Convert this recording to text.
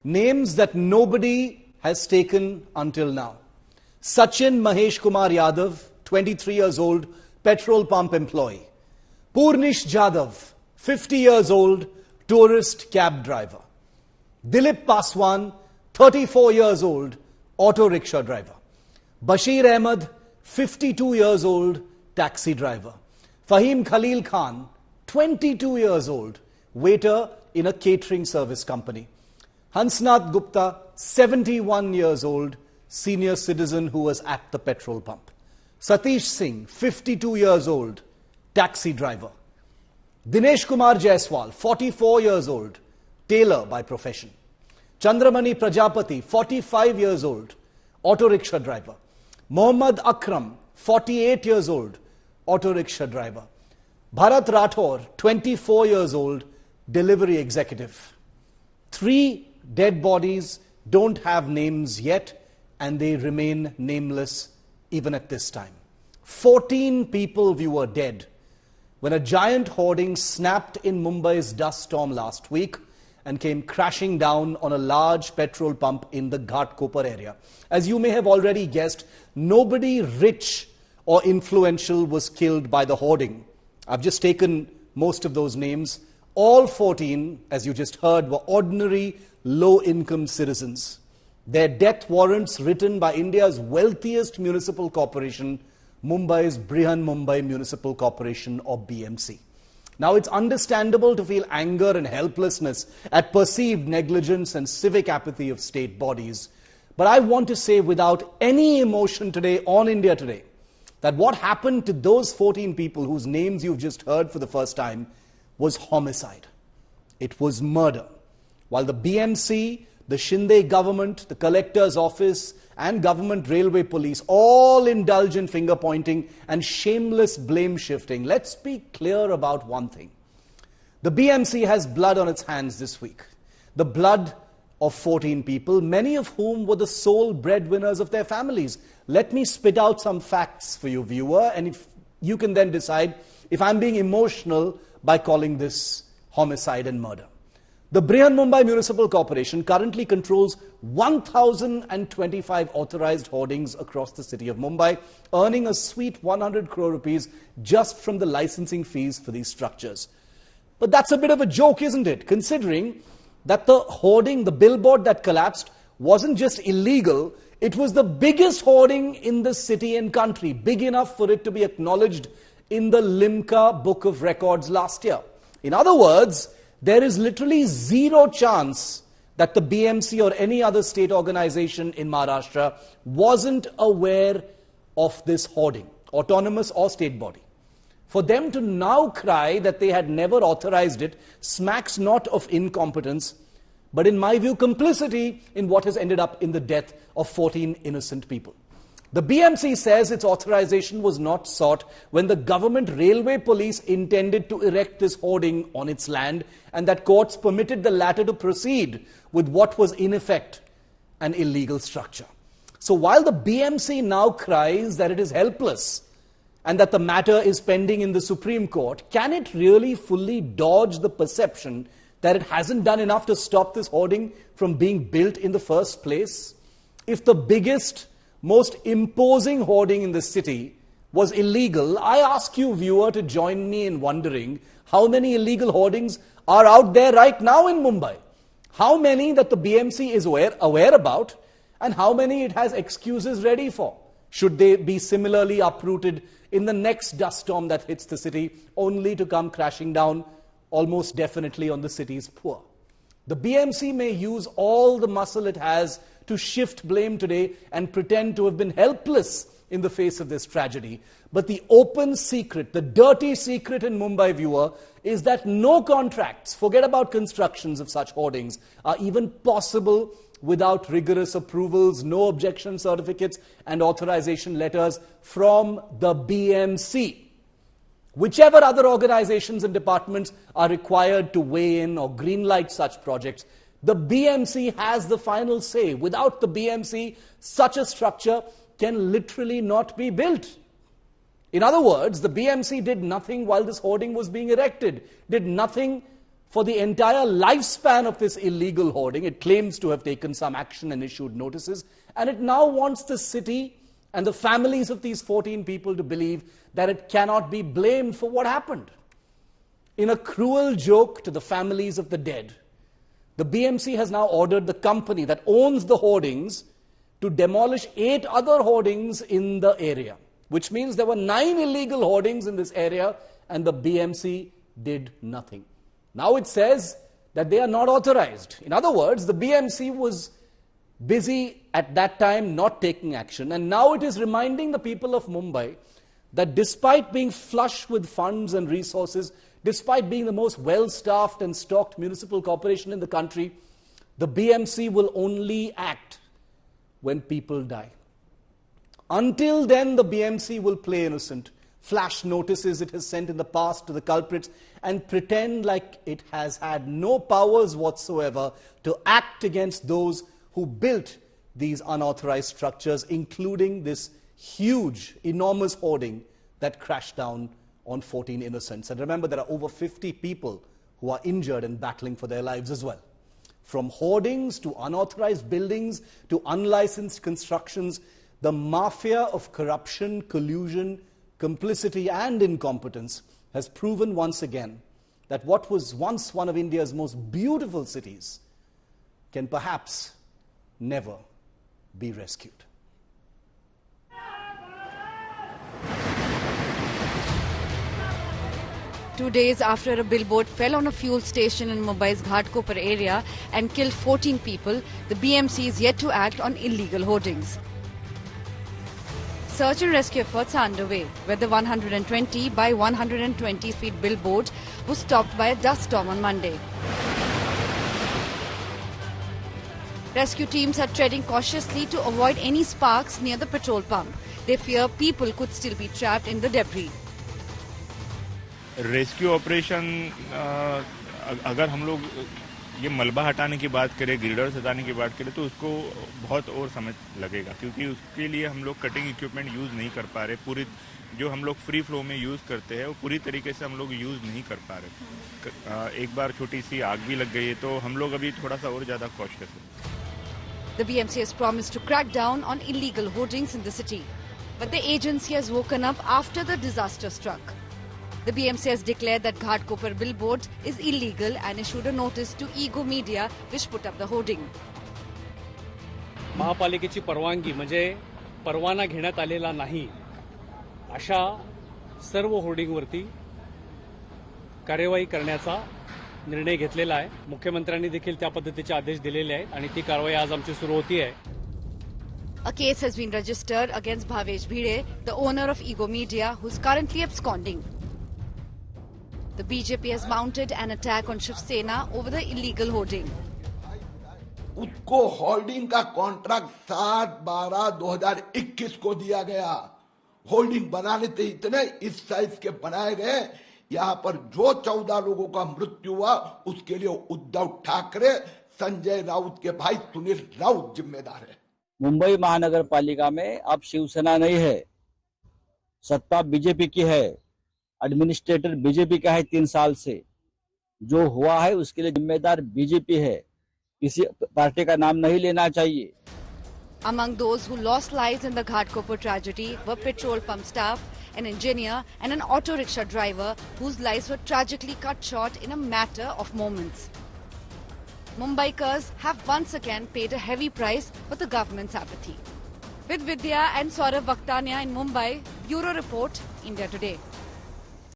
Names that nobody has taken until now. Sachin Mahesh Kumar Yadav, 23 years old, petrol pump employee. Purnish Jadhav, 50 years old, tourist cab driver. Dilip Paswan, 34 years old, auto rickshaw driver. Bashir Ahmed, 52 years old, taxi driver. Fahim Khalil Khan, 22 years old, waiter in a catering service company. Hansnath Gupta, 71 years old, senior citizen who was at the petrol pump. Satish Singh, 52 years old, taxi driver. Dinesh Kumar Jaiswal, 44 years old, tailor by profession. Chandramani Prajapati, 45 years old, auto rickshaw driver. Mohammad Akram, 48 years old, auto rickshaw driver. Bharat Rathore, 24 years old, delivery executive. 3 dead bodies don't have names yet, and they remain nameless even at this time. 14 people were dead when a giant hoarding snapped in Mumbai's dust storm last week and came crashing down on a large petrol pump in the Ghatkopar area. As you may have already guessed, nobody rich or influential was killed by the hoarding. I've just taken most of those names. All 14, as you just heard, were ordinary, low-income citizens. Their death warrants written by India's wealthiest municipal corporation, Mumbai's Brihan Mumbai Municipal Corporation, or BMC. Now, it's understandable to feel anger and helplessness at perceived negligence and civic apathy of state bodies. But I want to say without any emotion today on India Today that what happened to those 14 people whose names you've just heard for the first time was homicide. It was murder. While the BMC, the Shinde government, the collector's office, and government railway police all indulge in finger pointing and shameless blame shifting, let's be clear about one thing. The BMC has blood on its hands this week. The blood of 14 people, many of whom were the sole breadwinners of their families. Let me spit out some facts for you, viewer, and if you can then decide if I'm being emotional by calling this homicide and murder. The Brihan Mumbai Municipal Corporation currently controls 1,025 authorized hoardings across the city of Mumbai, earning a sweet 100 crore rupees just from the licensing fees for these structures. But that's a bit of a joke, isn't it? Considering that the hoarding, the billboard that collapsed, wasn't just illegal, it was the biggest hoarding in the city and country, big enough for it to be acknowledged in the Limca Book of Records last year. In other words, there is literally zero chance that the BMC or any other state organization in Maharashtra wasn't aware of this hoarding, autonomous or state body. For them to now cry that they had never authorized it smacks not of incompetence, but in my view, complicity in what has ended up in the death of 14 innocent people. The BMC says its authorization was not sought when the government railway police intended to erect this hoarding on its land, and that courts permitted the latter to proceed with what was in effect an illegal structure. So while the BMC now cries that it is helpless and that the matter is pending in the Supreme Court, can it really fully dodge the perception that it hasn't done enough to stop this hoarding from being built in the first place? If the biggest, most imposing hoarding in the city was illegal, I ask you, viewer, to join me in wondering how many illegal hoardings are out there right now in Mumbai. How many that the BMC is aware about, and how many it has excuses ready for, should they be similarly uprooted in the next dust storm that hits the city, only to come crashing down almost definitely on the city's poor. The BMC may use all the muscle it has to shift blame today and pretend to have been helpless in the face of this tragedy. But the open secret, the dirty secret in Mumbai, viewer, is that no contracts, forget about constructions of such hoardings, are even possible without rigorous approvals, no objection certificates and authorization letters from the BMC. Whichever other organizations and departments are required to weigh in or greenlight such projects, the BMC has the final say. Without the BMC, such a structure can literally not be built. In other words, the BMC did nothing while this hoarding was being erected, did nothing for the entire lifespan of this illegal hoarding. It claims to have taken some action and issued notices, and it now wants the city and the families of these 14 people to believe that it cannot be blamed for what happened. In a cruel joke to the families of the dead, the BMC has now ordered the company that owns the hoardings to demolish 8 other hoardings in the area, which means there were 9 illegal hoardings in this area, and the BMC did nothing. Now it says that they are not authorized. In other words, the BMC was busy at that time not taking action, and now it is reminding the people of Mumbai that despite being flush with funds and resources, despite being the most well-staffed and stocked municipal corporation in the country, the BMC will only act when people die. Until then, the BMC will play innocent, flash notices it has sent in the past to the culprits, and pretend like it has had no powers whatsoever to act against those who built these unauthorized structures, including this huge, enormous hoarding that crashed down on 14 innocents. And remember, there are over 50 people who are injured and battling for their lives as well. From hoardings to unauthorized buildings to unlicensed constructions, the mafia of corruption, collusion, complicity and incompetence has proven once again that what was once one of India's most beautiful cities can perhaps never be rescued. 2 days after a billboard fell on a fuel station in Mumbai's Ghatkopar area and killed 14 people, the BMC is yet to act on illegal hoardings. Search and rescue efforts are underway, where the 120 by 120 feet billboard was stopped by a dust storm on Monday. Rescue teams are treading cautiously to avoid any sparks near the petrol pump. They fear people could still be trapped in the debris. Rescue operation अगर हम लोग ये मलबा हटाने की बात करें, ग्रिडर्स हटाने की बात करें, तो उसको बहुत और समय लगेगा, क्योंकि उसके लिए हम लोग कटिंग इक्विपमेंट यूज़ नहीं कर पा रहे. पूरी जो हम लोग फ्री फ्लो में यूज़ करते हैं वो पूरी तरीके से हम लोग यूज़ नहीं कर पा रहे. एक बार छोटी सी आग भी लग गई है, तो हम लोग अभी थोड़ा सा और ज़्यादा कॉशियस हैं. The BMC has promised to crack down on illegal hoardings in the city, but the agency has woken up after the disaster struck. The BMC has declared that Ghatkopar billboard is illegal and issued a notice to Ego Media, which put up the hoarding. महापालिकेची परवानगी म्हणजे परवाना घेण्यात आलेला नाही अशा सर्व होर्डिंगवरती कार्यवाही करण्याचा निर्णय घेतलेला आहे. मुख्यमंत्र्यांनी देखील त्या पद्धतीचे आदेश दिलेले आहेत आणि ती कारवाई आज आमची सुरू होती आहे. A case has been registered against Bhavesh Bhide, the owner of Ego Media, who is currently absconding. The BJP has mounted an attack on Shiv Sena over the illegal hoarding. उसको होल्डिंग का contract 7/12/2021 को दिया गया. Holding बनाने थे इतने इस size के बनाए गए. यहाँ पर जो 14 लोगों का मृत्यु हुआ उसके लिए उद्धव ठाकरे, संजय राउत के भाई सुनील राउत जिम्मेदार है. मुंबई महानगर पालिका में अब शिवसेना नहीं है, सत्ता बीजेपी की है. एडमिनिस्ट्रेटर बीजेपी का है 3 साल से. जो हुआ है उसके लिए जिम्मेदार बीजेपी है. किसी पार्टी का नाम नहीं लेना चाहिए. Among those who lost lives in the Ghatkopar tragedy were petrol pump staff, an engineer and an auto rickshaw driver whose lives were tragically cut short in a matter of moments. Mumbaikars have once again paid a heavy price for the government's apathy. With Vidya and Saurav Vaktania in Mumbai, Bureau Report, India Today.